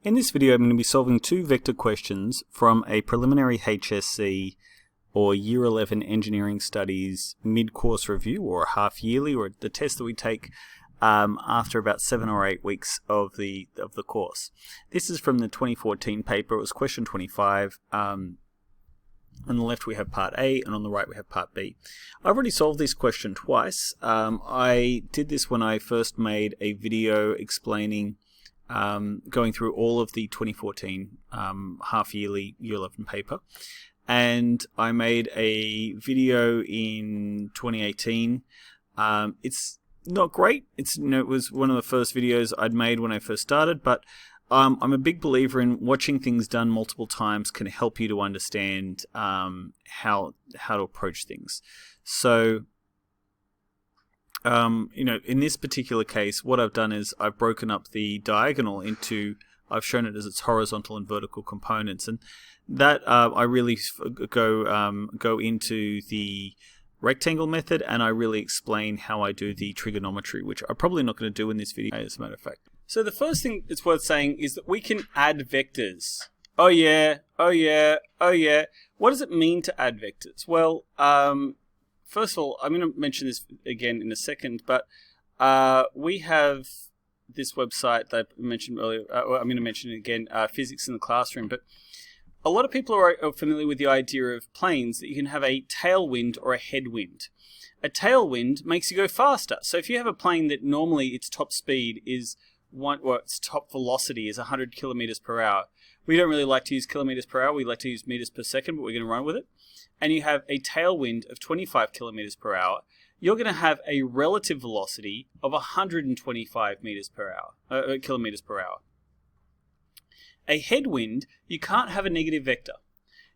In this video, I'm going to be solving two vector questions from a preliminary HSC or Year 11 Engineering Studies mid-course review, or a half-yearly, or the test that we take after about 7 or 8 weeks of the course. This is from the 2014 paper. It was question 25. On the left we have part A, and on the right we have part B. I've already solved this question twice. I did this when I first made a video explaining going through all of the 2014 half-yearly Year 11 paper. And I made a video in 2018. It's not great. It was one of the first videos I'd made when I first started, but I'm a big believer in watching things done multiple times can help you to understand how to approach things. So, in this particular case, what I've done is I've broken up the diagonal into, I've shown it as its horizontal and vertical components, and that I really go into the rectangle method, and I really explain how I do the trigonometry, which I'm probably not going to do in this video, as a matter of fact. So the first thing that's worth saying is that we can add vectors. Oh yeah, oh yeah, oh yeah. What does it mean to add vectors? Well, first of all, I'm going to mention this again in a second, but we have this website that I mentioned earlier. I'm going to mention it again, Physics in the Classroom. But a lot of people are familiar with the idea of planes, that you can have a tailwind or a headwind. A tailwind makes you go faster. So if you have a plane that normally its top speed is its top velocity is 100 kilometers per hour. We don't really like to use kilometers per hour. We like to use meters per second, but we're going to run with it. And you have a tailwind of 25 kilometers per hour. You're going to have a relative velocity of 125 meters per hour, kilometers per hour. A headwind, you can't have a negative vector.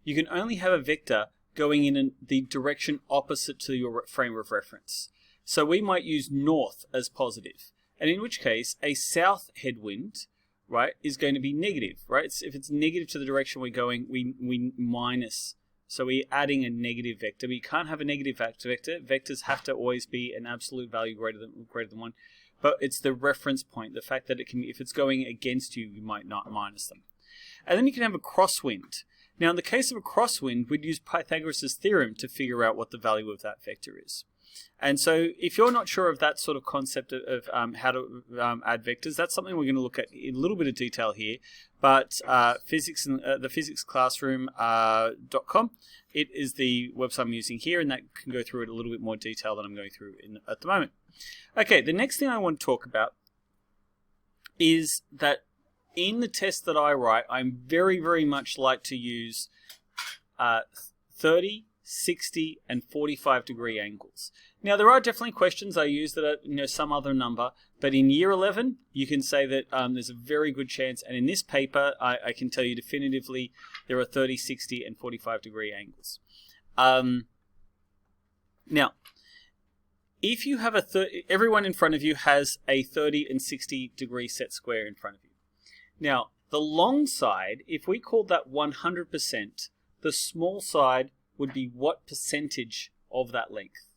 You can only have a vector going in the direction opposite to your frame of reference. So we might use north as positive. And in which case, a south headwind, right, is going to be negative, right? If it's negative to the direction we're going, we minus. So we're adding a negative vector. We can't have a negative vector. Vectors have to always be an absolute value greater than 1. But it's the reference point, the fact that it can, if it's going against you, you might not minus them. And then you can have a crosswind. Now, in the case of a crosswind, we'd use Pythagoras Theorem to figure out what the value of that vector is. And so if you're not sure of that sort of concept of how to add vectors, that's something we're going to look at in a little bit of detail here. But the physicsclassroom.com, it is the website I'm using here, and that can go through it a little bit more detail than I'm going through at the moment. Okay, the next thing I want to talk about is that in the test that I write, I'm very, very much like to use 30, 60, and 45 degree angles. Now, there are definitely questions I use that are some other number, but in Year 11, you can say that there's a very good chance, and in this paper, I can tell you definitively there are 30, 60, and 45 degree angles. Now, if you have everyone in front of you has a 30 and 60 degree set square in front of you. Now, the long side, if we called that 100%, the small side would be what percentage of that length?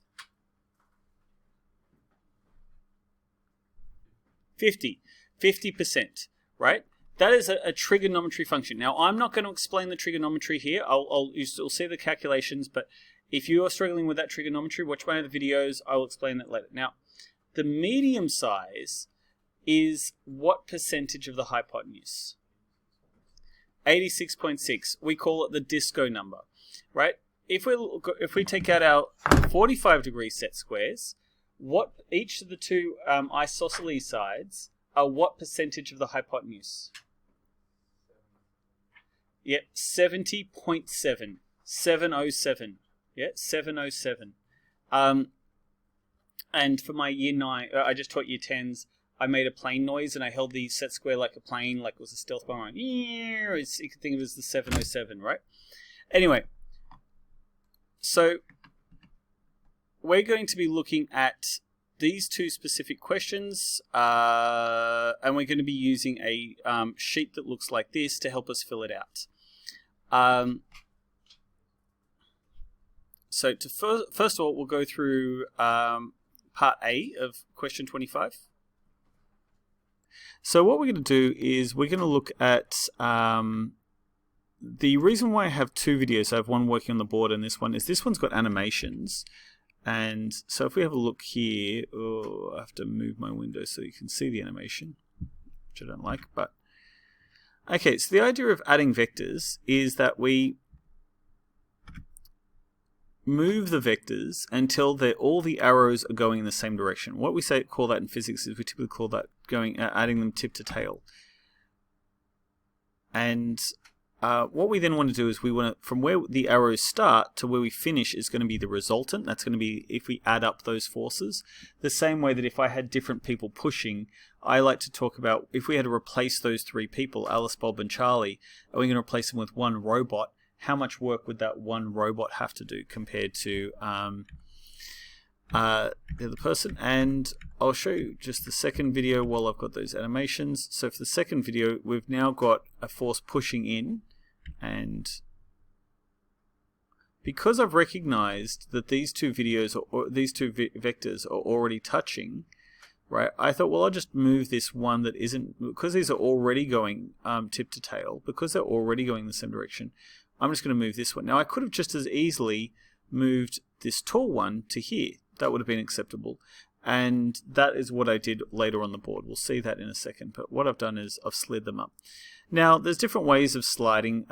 50%, right? That is a trigonometry function. Now, I'm not going to explain the trigonometry here. You'll see the calculations, but if you are struggling with that trigonometry, watch my other videos. I will explain that later. Now, the medium size is what percentage of the hypotenuse? 86.6. We call it the disco number, right? If we take out our 45 degree set squares, what each of the two isosceles sides are what percentage of the hypotenuse? Yep, 70.7. 707. Yeah, 707. And for my Year 9, I just taught Year 10s. I made a plane noise, and I held the set square like a plane, like it was a stealth bomber. You can think of it as the 707, right? Anyway, so we're going to be looking at these two specific questions, and we're going to be using a sheet that looks like this to help us fill it out. So first of all, we'll go through part A of question 25. So what we're going to do is we're going to look at the reason why I have two videos. I have one working on the board and this one is this one's got animations. And so if we have a look here, I have to move my window so you can see the animation, which I don't like, but okay, so the idea of adding vectors is that we move the vectors until all the arrows are going in the same direction. What we call that in physics is we typically call that adding them tip to tail. And what we then want to do is we want to, from where the arrows start to where we finish is going to be the resultant. That's going to be if we add up those forces. The same way that if I had different people pushing, I like to talk about if we had to replace those three people, Alice, Bob, and Charlie, are we going to replace them with one robot? How much work would that one robot have to do compared to the other person? And I'll show you just the second video while I've got those animations. So for the second video, we've now got a force pushing in, and because I've recognized that these two videos or these two vectors are already touching, right? I thought, well, I'll just move this one that isn't, because these are already going tip to tail, because they're already going in the same direction. I'm just going to move this one. Now I could have just as easily moved this tall one to here. That would have been acceptable. And that is what I did later on the board. We'll see that in a second. But what I've done is I've slid them up. Now, there's different ways of sliding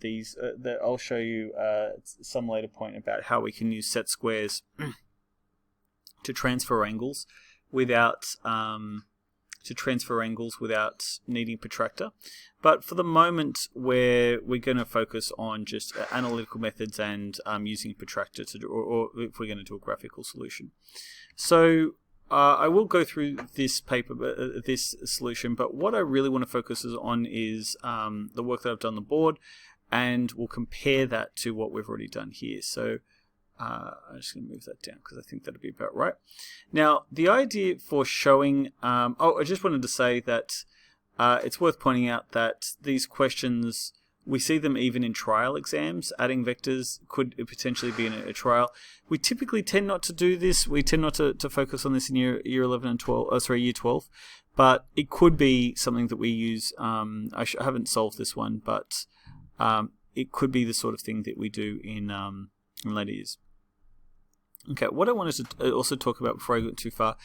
these. That I'll show you some later point about how we can use set squares to transfer angles without needing protractor. But for the moment, we're going to focus on just analytical methods and using protractor to do, or if we're going to do a graphical solution. So I will go through this paper, this solution, but what I really want to focus on is the work that I've done on the board, and we'll compare that to what we've already done here. So I'm just going to move that down because I think that'll be about right. Now, the idea for showing, I just wanted to say that it's worth pointing out that these questions, we see them even in trial exams. Adding vectors could potentially be in a trial. We typically tend not to do this. We tend not to focus on this in year 11 and 12. Year 12. But it could be something that we use. I haven't solved this one, but it could be the sort of thing that we do in later years. Okay, what I wanted to also talk about before I go too far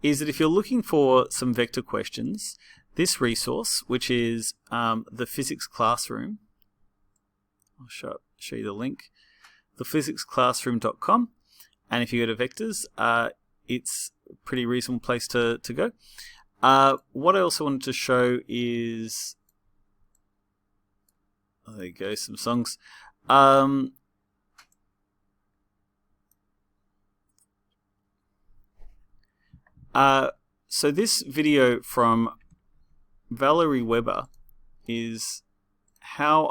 is that if you're looking for some vector questions, this resource, which is the Physics Classroom, I'll show you the link, thephysicsclassroom.com, and if you go to vectors, it's a pretty reasonable place to go. What I also wanted to show is, there you go, some songs. So this video from Valerie Weber is how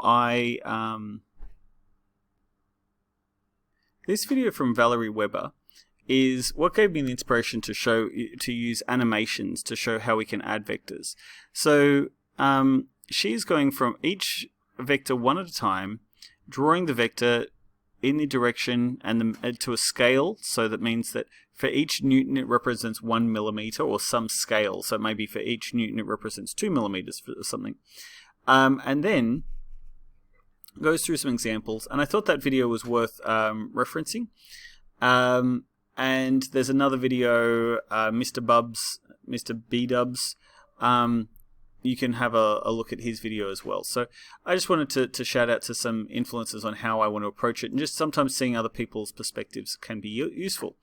this video from Valerie Weber is what gave me the inspiration to use animations to show how we can add vectors. So she's going from each vector one at a time, drawing the vector in the direction and to a scale. So that means that for each newton it represents 1 millimeter or some scale. So maybe for each newton it represents 2 millimeters for something. And then goes through some examples. And I thought that video was worth referencing. And there's another video, Mr. B-Dubs. You can have a look at his video as well. So I just wanted to shout out to some influences on how I want to approach it, and just sometimes seeing other people's perspectives can be useful.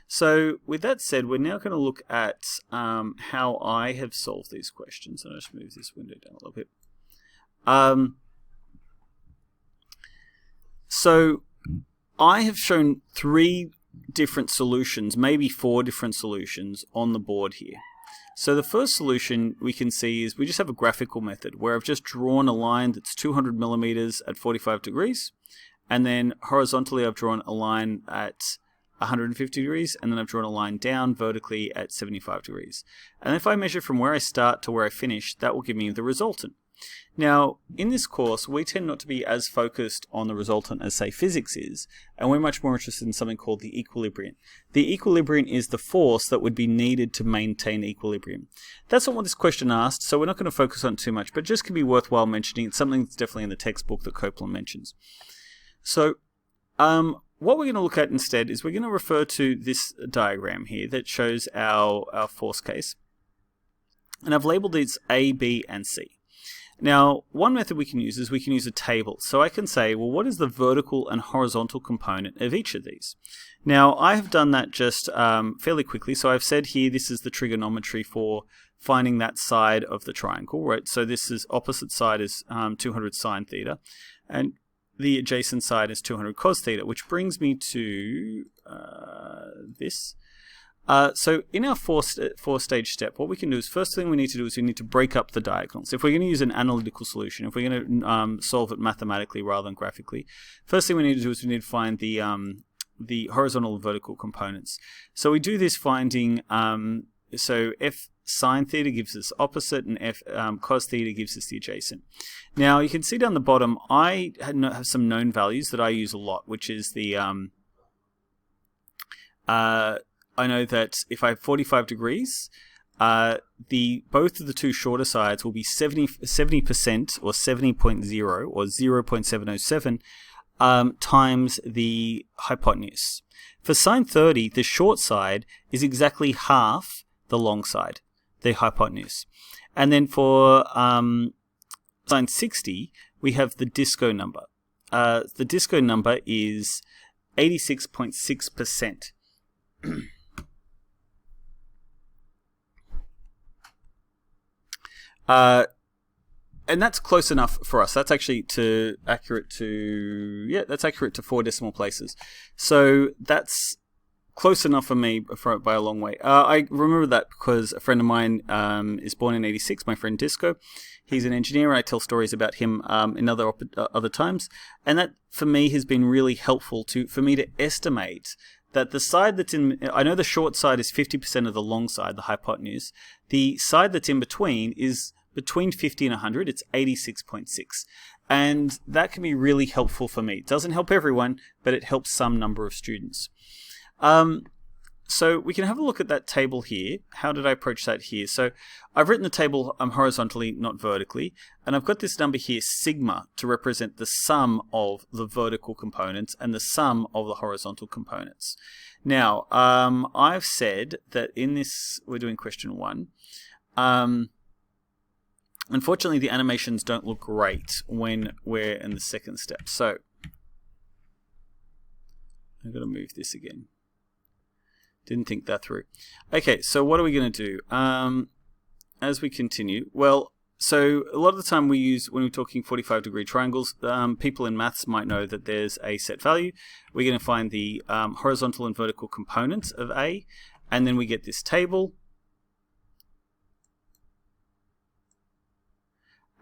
So with that said, we're now going to look at how I have solved these questions. I'll just move this window down a little bit. So I have shown 3 different solutions, maybe 4 different solutions on the board here. So the first solution we can see is we just have a graphical method where I've just drawn a line that's 200 millimeters at 45 degrees, and then horizontally I've drawn a line at 150 degrees, and then I've drawn a line down vertically at 75 degrees. And if I measure from where I start to where I finish, that will give me the resultant. Now, in this course, we tend not to be as focused on the resultant as, say, physics is, and we're much more interested in something called the equilibrium. The equilibrium is the force that would be needed to maintain equilibrium. That's not what this question asked, so we're not going to focus on it too much, but just can be worthwhile mentioning. It's something that's definitely in the textbook that Copeland mentions. So, what we're going to look at instead is we're going to refer to this diagram here that shows our force case. And I've labeled these A, B, and C. Now, one method we can use is we can use a table. So I can say, well, what is the vertical and horizontal component of each of these? Now, I have done that just fairly quickly. So I've said here, this is the trigonometry for finding that side of the triangle, right? So this is opposite side is 200 sine theta, and the adjacent side is 200 cos theta, which brings me to this. So in our four-stage step, what we can do is, first thing we need to do is we need to break up the diagonals. If we're going to use an analytical solution, if we're going to solve it mathematically rather than graphically, first thing we need to do is we need to find the horizontal and vertical components. So we do this finding, so f sine theta gives us opposite, and f cos theta gives us the adjacent. Now you can see down the bottom, I have some known values that I use a lot, which is the I know that if I have 45 degrees, both of the two shorter sides will be 70% or 70.0 or 0.707 times the hypotenuse. For sine 30, the short side is exactly half the long side, the hypotenuse. And then for sine 60, we have the disco number. The disco number is 86.6%. And that's close enough for us. That's actually accurate to 4 decimal places. So that's close enough for me by a long way. I remember that because a friend of mine is born in 86, my friend Disco. He's an engineer. I tell stories about him in other times. And that, for me, has been really helpful for me to estimate that the side that's I know the short side is 50% of the long side, the hypotenuse. The side that's in between is between 50 and 100. It's 86.6. And that can be really helpful for me. It doesn't help everyone, but it helps some number of students. So we can have a look at that table here. How did I approach that here? So I've written the table horizontally, not vertically, and I've got this number here, sigma, to represent the sum of the vertical components and the sum of the horizontal components. Now, I've said that in this, we're doing question 1. Unfortunately, the animations don't look great when we're in the second step. So I've got to move this again. Didn't think that through. Okay, so what are we going to do as we continue? Well, so a lot of the time when we're talking 45-degree triangles, people in maths might know that there's a set value. We're going to find the horizontal and vertical components of A, and then we get this table.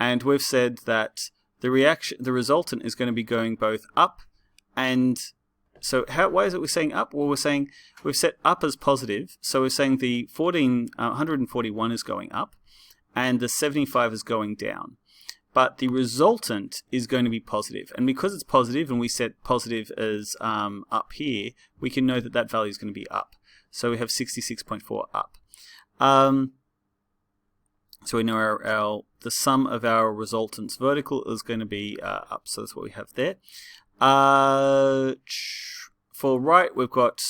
And we've said that the resultant is going to be going both up and... So why is it we're saying up? Well, we're saying we've set up as positive. So we're saying the 141 is going up and the 75 is going down. But the resultant is going to be positive. And because it's positive and we set positive as up here, we can know that that value is going to be up. So we have 66.4 up. So we know the sum of our resultants vertical is going to be up. So that's what we have there. For right, we've got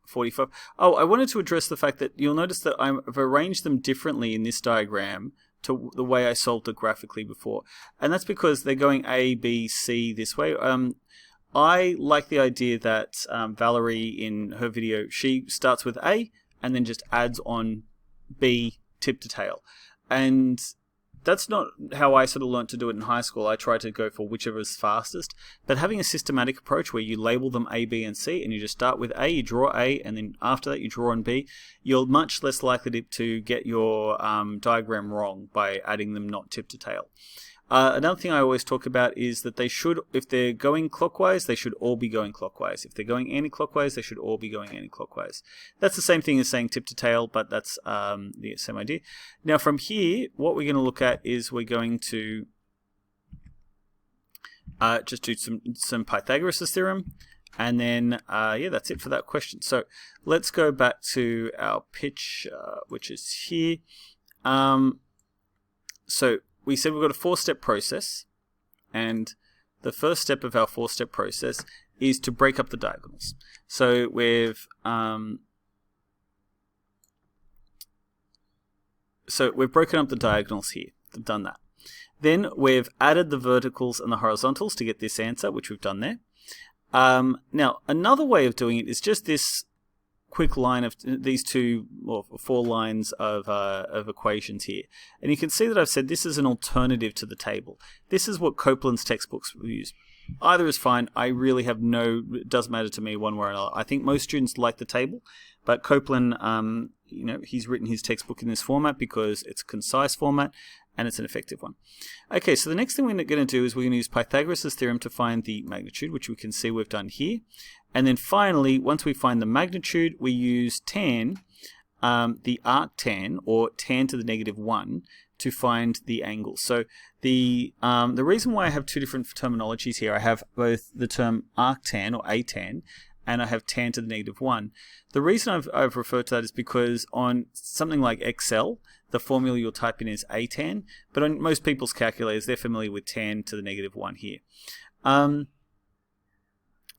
45. Oh, I wanted to address the fact that you'll notice that I've arranged them differently in this diagram to the way I solved it graphically before. And that's because they're going A, B, C this way. I like the idea that Valerie, in her video, she starts with A and then just adds on B tip to tail. And that's not how I sort of learned to do it in high school. I tried to go for whichever is fastest. But having a systematic approach where you label them A, B, and C, and you just start with A, you draw A, and then after that you draw on B, you're much less likely to get your diagram wrong by adding them not tip to tail. Another thing I always talk about is that they should, if they're going clockwise, they should all be going clockwise. If they're going anti-clockwise, they should all be going anti-clockwise. That's the same thing as saying tip to tail, but that's the same idea. Now from here, what we're going to look at is we're going to just do some Pythagoras Theorem, and then yeah, that's it for that question. So let's go back to our pitch, which is here. So we said we've got a 4-step process, and the first step of our 4-step process is to break up the diagonals. So we've broken up the diagonals here. We've done that. Then we've added the verticals and the horizontals to get this answer, which we've done there. Now, another way of doing it is just this quick line of these 2 or 4 lines of equations here. And you can see that I've said this is an alternative to the table. This is what Copeland's textbooks use. Either is fine. I really have it doesn't matter to me one way or another. I think most students like the table, but Copeland, you know, he's written his textbook in this format because it's a concise format and it's an effective one. Okay, so the next thing we're going to do is we're going to use Pythagoras' theorem to find the magnitude, which we can see we've done here. And then finally, once we find the magnitude, we use tan, the arctan, or tan to the negative 1, to find the angle. So the reason why I have 2 different terminologies here, I have both the term arctan, or atan, and I have tan to the negative 1. The reason I've referred to that is because on something like Excel, the formula you'll type in is atan, but on most people's calculators, they're familiar with tan to the negative 1 here.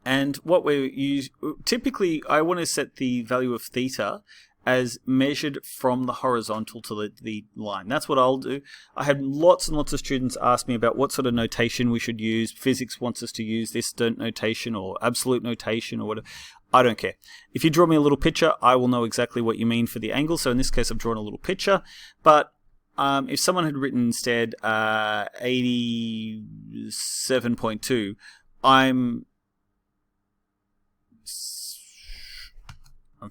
And what we use, typically I want to set the value of theta as measured from the horizontal to the line. That's what I'll do. I had lots and lots of students ask me about what sort of notation we should use. Physics wants us to use this notation or absolute notation or whatever. I don't care. If you draw me a little picture, I will know exactly what you mean for the angle. So in this case, I've drawn a little picture. But if someone had written instead 87.2, I'm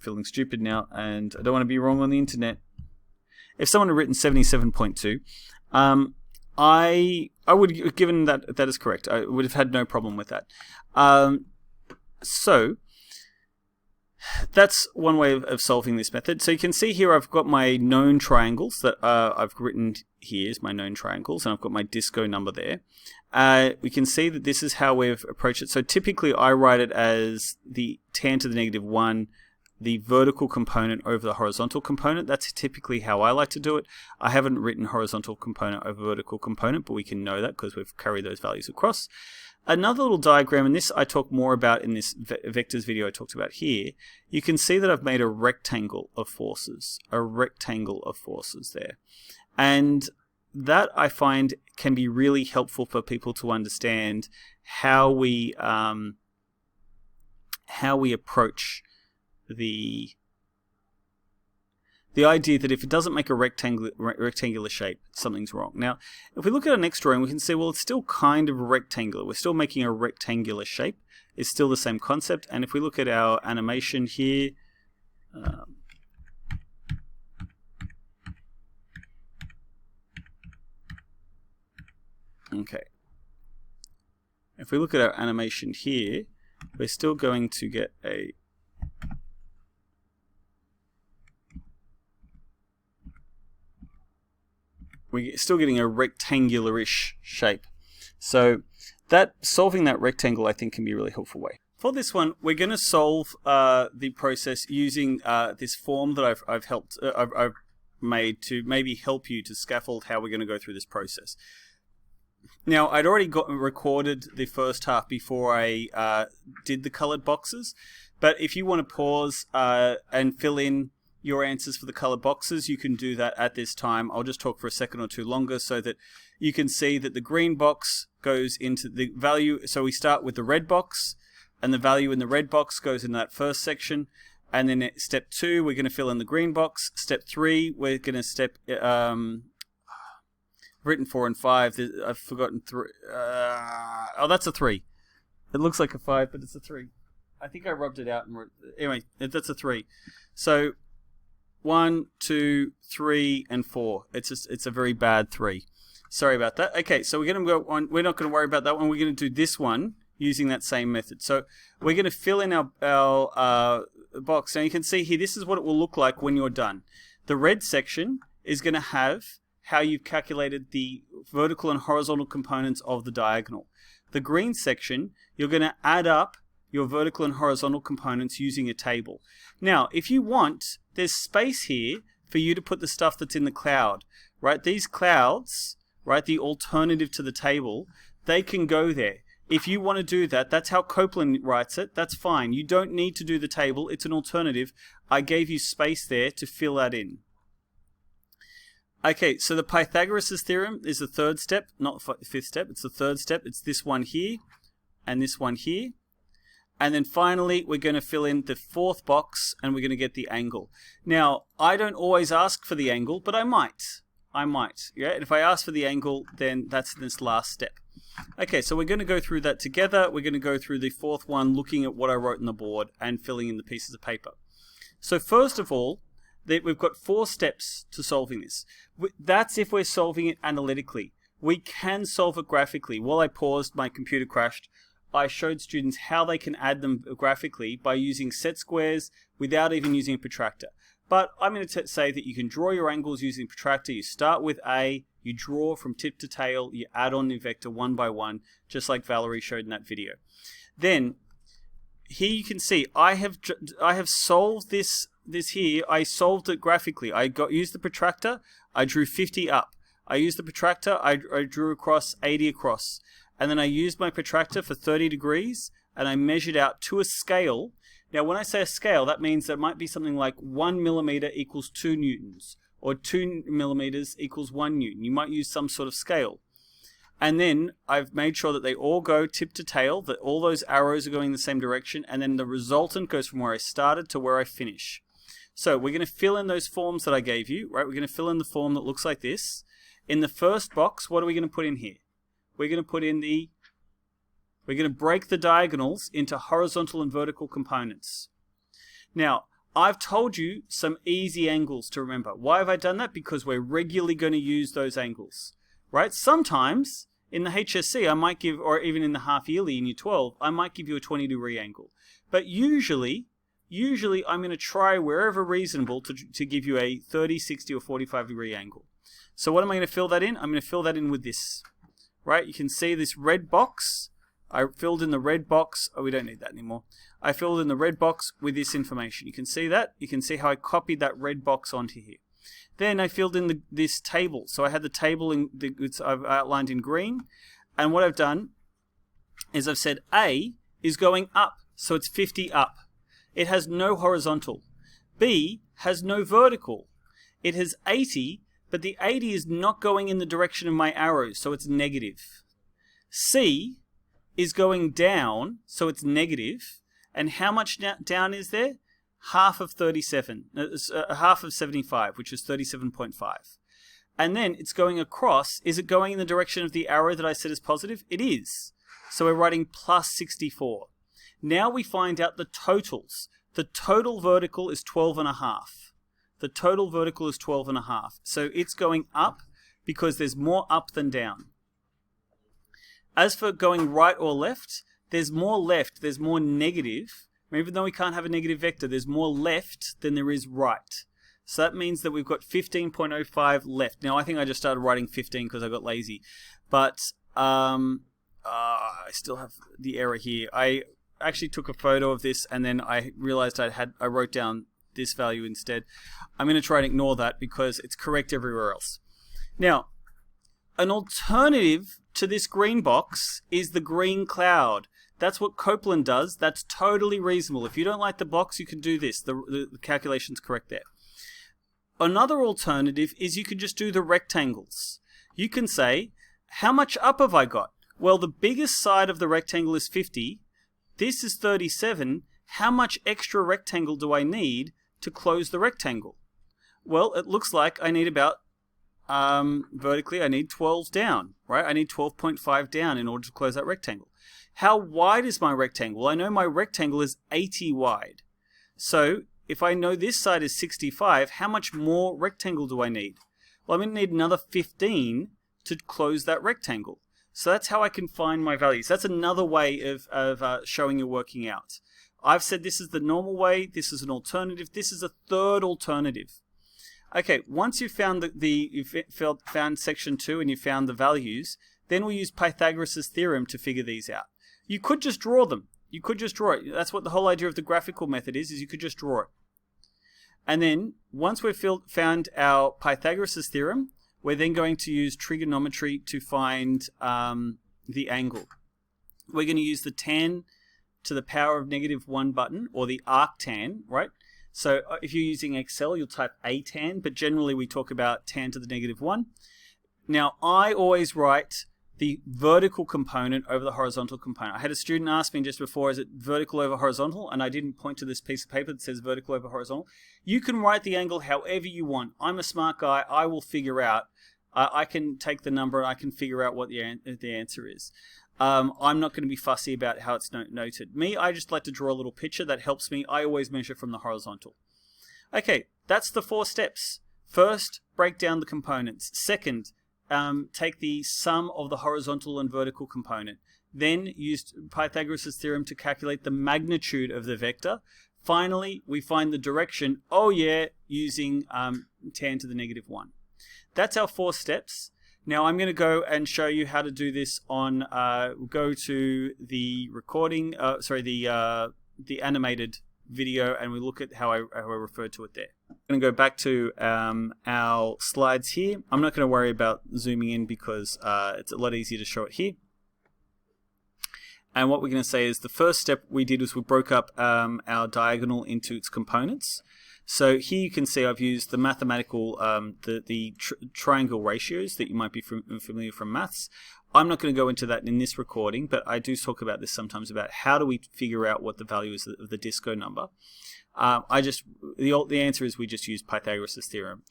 feeling stupid now, and I don't want to be wrong on the internet. If someone had written 77.2, I would have given that is correct. I would have had no problem with that. So that's one way of solving this method. So you can see here I've got my known triangles that I've written here is my known triangles, and I've got my disco number there. We can see that this is how we've approached it. So typically I write it as the tan to the negative 1, the vertical component over the horizontal component. That's typically how I like to do it. I haven't written horizontal component over vertical component, but we can know that because we've carried those values across. Another little diagram, and this I talk more about in this vectors video I talked about here. You can see that I've made a rectangle of forces there. And that I find can be really helpful for people to understand how we approach the idea that if it doesn't make a rectangular shape, something's wrong. Now, if we look at our next drawing, we can see, well, it's still kind of rectangular. We're still making a rectangular shape. It's still the same concept. And if we look at our animation here, okay. If we look at our animation here, we're still going to get a we're still getting a rectangular-ish shape. So that solving that rectangle, I think, can be a really helpful way. For this one, we're going to solve the process using this form that I've made to maybe help you to scaffold how we're going to go through this process. Now, I'd already recorded the first half before I did the colored boxes, but if you want to pause and fill in your answers for the colored boxes, you can do that at this time. I'll just talk for a second or two longer so that you can see that the green box goes into the value. So we start with the red box, and the value in the red box goes in that first section. And then at step 2, we're going to fill in the green box. Step 3, we're going to written 4 and 5. I've forgotten 3. Oh, that's a 3. It looks like a 5, but it's a 3. I think I rubbed it out and wrote, anyway, that's a 3. So 1, 2, 3, and 4. It's a very bad 3. Sorry about that. Okay, so we're going to go on. We're not going to worry about that one. We're going to do this one using that same method. So we're going to fill in our box. Now you can see here, this is what it will look like when you're done. The red section is going to have how you've calculated the vertical and horizontal components of the diagonal. The green section, you're going to add up your vertical and horizontal components using a table. Now, if you want, there's space here for you to put the stuff that's in the cloud, right? These clouds, right, the alternative to the table, they can go there. If you want to do that, that's how Copeland writes it, that's fine. You don't need to do the table, it's an alternative. I gave you space there to fill that in. Okay, so the Pythagoras Theorem is the third step, not fifth step, it's the third step. It's this one here, and this one here. And then finally, we're going to fill in the fourth box, and we're going to get the angle. Now, I don't always ask for the angle, but I might. Yeah? And if I ask for the angle, then that's this last step. Okay, so we're going to go through that together. We're going to go through the fourth one, looking at what I wrote on the board and filling in the pieces of paper. So first of all, we've got 4 steps to solving this. That's if we're solving it analytically. We can solve it graphically. While I paused, my computer crashed. I showed students how they can add them graphically by using set squares without even using a protractor. But I'm going to say that you can draw your angles using a protractor. You start with A, you draw from tip to tail, you add on the vector one by one, just like Valerie showed in that video. Then, here you can see, I have solved this here. I solved it graphically. I used the protractor, I drew 50 up. I used the protractor, I drew across 80 across. And then I used my protractor for 30 degrees, and I measured out to a scale. Now, when I say a scale, that means that it might be something like 1 millimeter equals 2 newtons, or 2 millimeters equals 1 newton. You might use some sort of scale. And then I've made sure that they all go tip to tail, that all those arrows are going in the same direction, and then the resultant goes from where I started to where I finish. So we're going to fill in those forms that I gave you, right? We're going to fill in the form that looks like this. In the first box, what are we going to put in here? We're going to put in we're going to break the diagonals into horizontal and vertical components. Now, I've told you some easy angles to remember. Why have I done that? Because we're regularly going to use those angles, right? Sometimes in the HSC, I might give, or even in the half yearly in year 12, I might give you a 20-degree angle. But usually I'm going to try wherever reasonable to give you a 30, 60, or 45-degree angle. So what am I going to fill that in? I'm going to fill that in with this. Right, you can see this red box. I filled in the red box. Oh, we don't need that anymore. I filled in the red box with this information. You can see that. You can see how I copied that red box onto here. Then I filled in this table. So I had the table I've outlined in green. And what I've done is I've said A is going up. So it's 50 up. It has no horizontal. B has no vertical. It has 80. But the 80 is not going in the direction of my arrows, so it's negative. C is going down, so it's negative. And how much down is there? Half of 37, half of 75, which is 37.5. And then it's going across. Is it going in the direction of the arrow that I said is positive? It is. So we're writing plus 64. Now we find out the totals. The total vertical is 12.5. The total vertical is 12.5. So it's going up because there's more up than down. As for going right or left, there's more left, there's more negative. Even though we can't have a negative vector, there's more left than there is right. So that means that we've got 15.05 left. Now I think I just started writing 15 because I got lazy. But I still have the error here. I actually took a photo of this and then I realized I wrote down this value instead. I'm going to try and ignore that because it's correct everywhere else. Now, an alternative to this green box is the green cloud. That's what Copeland does. That's totally reasonable. If you don't like the box, you can do this. The calculation's correct there. Another alternative is you can just do the rectangles. You can say, how much up have I got? Well, the biggest side of the rectangle is 50. This is 37. How much extra rectangle do I need to close the rectangle? Well, it looks like I need about, vertically, I need 12 down, right? I need 12.5 down in order to close that rectangle. How wide is my rectangle? Well, I know my rectangle is 80 wide. So if I know this side is 65, how much more rectangle do I need? Well, I'm going to need another 15 to close that rectangle. So that's how I can find my values. That's another way of showing you're working out. I've said this is the normal way, this is an alternative, this is a third alternative. Okay, once you've found found section 2 and you found the values, then we'll use Pythagoras Theorem to figure these out. You could just draw them. You could just draw it. That's what the whole idea of the graphical method is you could just draw it. And then, once we've found our Pythagoras Theorem, we're then going to use trigonometry to find the angle. We're going to use the tan to the power of -1 button, or the arctan, right? So if you're using Excel, you'll type atan, but generally we talk about tan to the -1. Now, I always write the vertical component over the horizontal component. I had a student ask me just before, is it vertical over horizontal? And I didn't point to this piece of paper that says vertical over horizontal. You can write the angle however you want. I'm a smart guy. I will figure out. I can take the number and I can figure out what the answer is. I'm not going to be fussy about how it's noted. I just like to draw a little picture that helps me. I always measure from the horizontal. Okay, that's the 4 steps. First, break down the components. Second, take the sum of the horizontal and vertical component. Then use Pythagoras' theorem to calculate the magnitude of the vector. Finally, we find the direction, using tan to the -1. That's our 4 steps. Now I'm going to go and show you how to do this on, go to the recording, the animated video, and we look at how I referred to it there. I'm going to go back to our slides here. I'm not going to worry about zooming in because it's a lot easier to show it here. And what we're going to say is the first step we did was we broke up our diagonal into its components. So here you can see I've used the mathematical, the triangle ratios that you might be familiar from maths. I'm not going to go into that in this recording, but I do talk about this sometimes about how do we figure out what the value is of the disco number. The answer is we just use Pythagoras' theorem.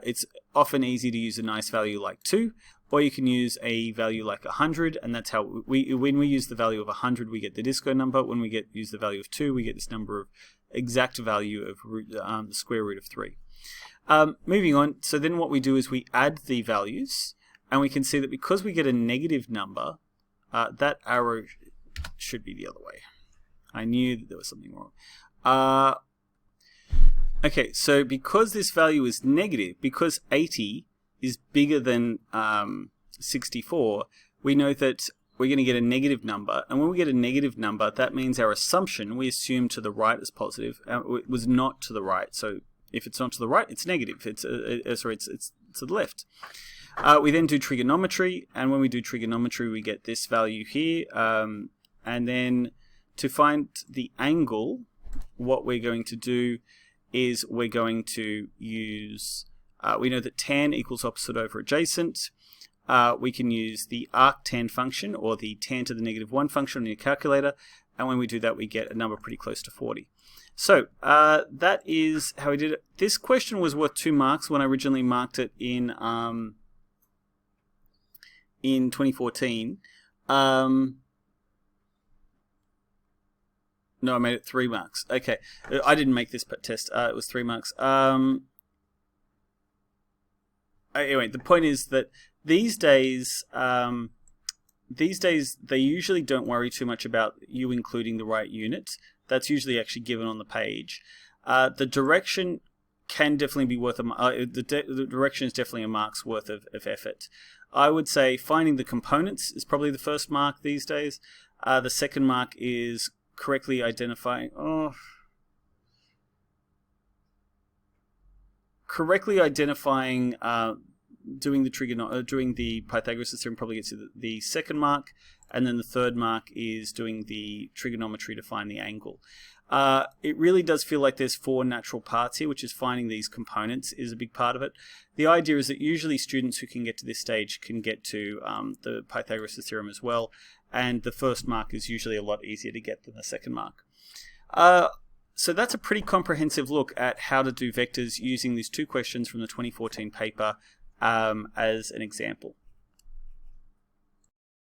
It's often easy to use a nice value like 2, or you can use a value like 100, and that's how when we use the value of 100, we get the disco number. When we use the value of 2, we get this number of exact value of the square root of 3. Moving on, so then what we do is we add the values, and we can see that because we get a negative number, that arrow should be the other way. I knew that there was something wrong. Okay, so because this value is negative, because 80 is bigger than 64, we know that we're going to get a negative number, and when we get a negative number, that means our assumption, we assume to the right is positive, it was not to the right. So if it's not to the right, it's negative. It's to the left. We then do trigonometry, and when we do trigonometry, we get this value here, and then to find the angle, what we're going to do is we're going to use, we know that tan equals opposite over adjacent. We can use the arctan function or the tan to the -1 function on your calculator, and when we do that we get a number pretty close to 40. So that is how we did it. This question was worth 2 marks when I originally marked it in 2014. No, I made it 3 marks. Okay, I didn't make this test. It was 3 marks. Anyway, the point is that these days they usually don't worry too much about you including the right unit. That's usually actually given on the page. The direction can definitely be worth the direction is definitely a mark's worth of effort. I would say finding the components is probably the first mark these days. The second mark is correctly identifying. Doing the Pythagoras theorem probably gets you the second mark, and then the third mark is doing the trigonometry to find the angle. It really does feel like there's 4 natural parts here, which is finding these components is a big part of it. The idea is that usually students who can get to this stage can get to the Pythagoras theorem as well, and the first mark is usually a lot easier to get than the second mark. So that's a pretty comprehensive look at how to do vectors using these 2 questions from the 2014 paper as an example.